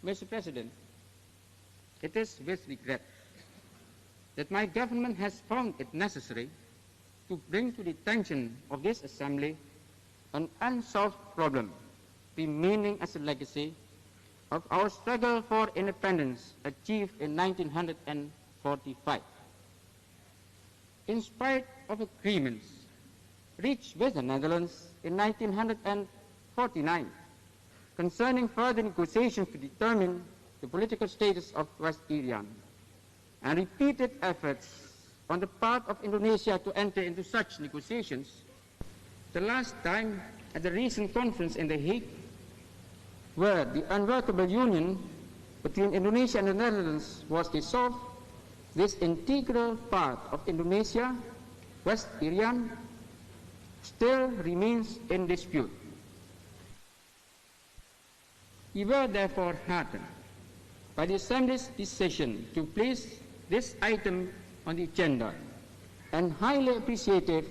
Mr. President, it is with regret that my government has found it necessary to bring to the attention of this Assembly an unsolved problem remaining as a legacy of our struggle for independence achieved in 1945. In spite of agreements reached with the Netherlands in 1949 concerning further negotiations to determine the political status of West Irian, and repeated efforts on the part of Indonesia to enter into such negotiations, the last time at the recent conference in The Hague, where the unworkable union between Indonesia and the Netherlands was dissolved, this integral part of Indonesia, West Irian, still remains in dispute. We were therefore heartened by the Assembly's decision to place this item on the agenda, and highly appreciative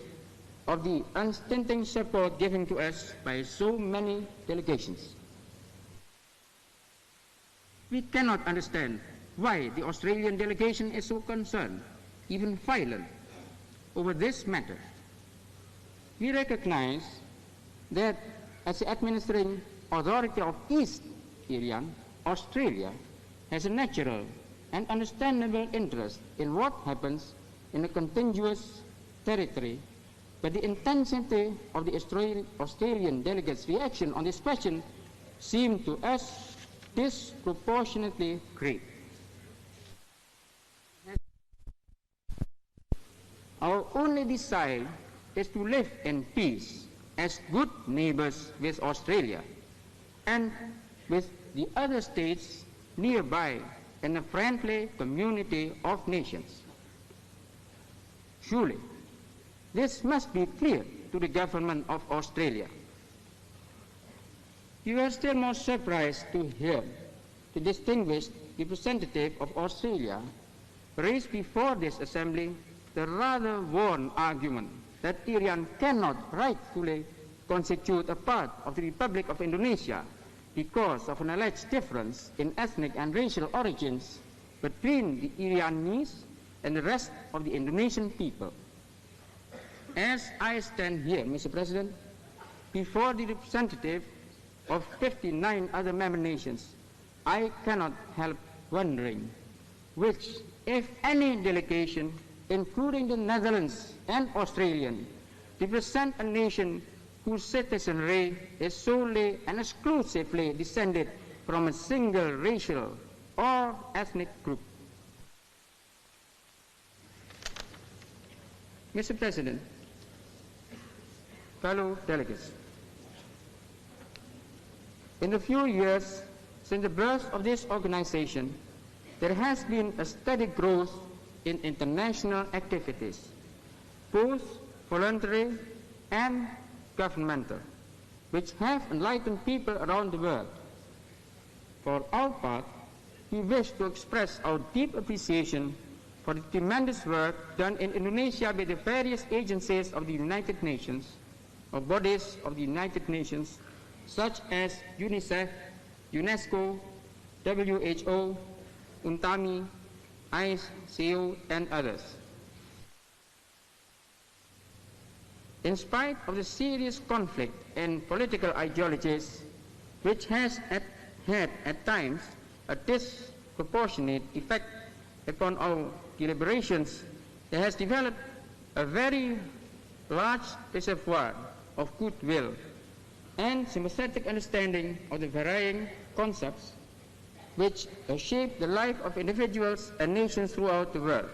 of the unstinting support given to us by so many delegations. We cannot understand why the Australian delegation is so concerned, even violent, over this matter. We recognize that as the administering authority of East Irian, Australia has a natural and understandable interest in what happens in a contiguous territory, but the intensity of the Australian delegates' reaction on this question seemed to us disproportionately great. Our only desire is to live in peace as good neighbors with Australia and with the other states nearby in a friendly community of nations. Surely, this must be clear to the government of Australia. We were still more surprised to hear the distinguished representative of Australia raise before this Assembly the rather worn argument that Irian cannot rightfully constitute a part of the Republic of Indonesia because of an alleged difference in ethnic and racial origins between the Irianese and the rest of the Indonesian people. As I stand here, Mr. President, before the representative of 59 other member nations, I cannot help wondering which, if any delegation, including the Netherlands and Australian, represent a nation whose citizenry is solely and exclusively descended from a single racial or ethnic group. Mr. President, fellow delegates, in the few years since the birth of this organization, there has been a steady growth in international activities, both voluntary and governmental, which have enlightened people around the world. For our part, we wish to express our deep appreciation for the tremendous work done in Indonesia by the various agencies of the United Nations, or bodies of the United Nations, such as UNICEF, UNESCO, WHO, UNTAMI, ICO, and others. In spite of the serious conflict in political ideologies, which has had at times a disproportionate effect upon our deliberations, there has developed a very large reservoir of goodwill and sympathetic understanding of the varying concepts which shape the life of individuals and nations throughout the world.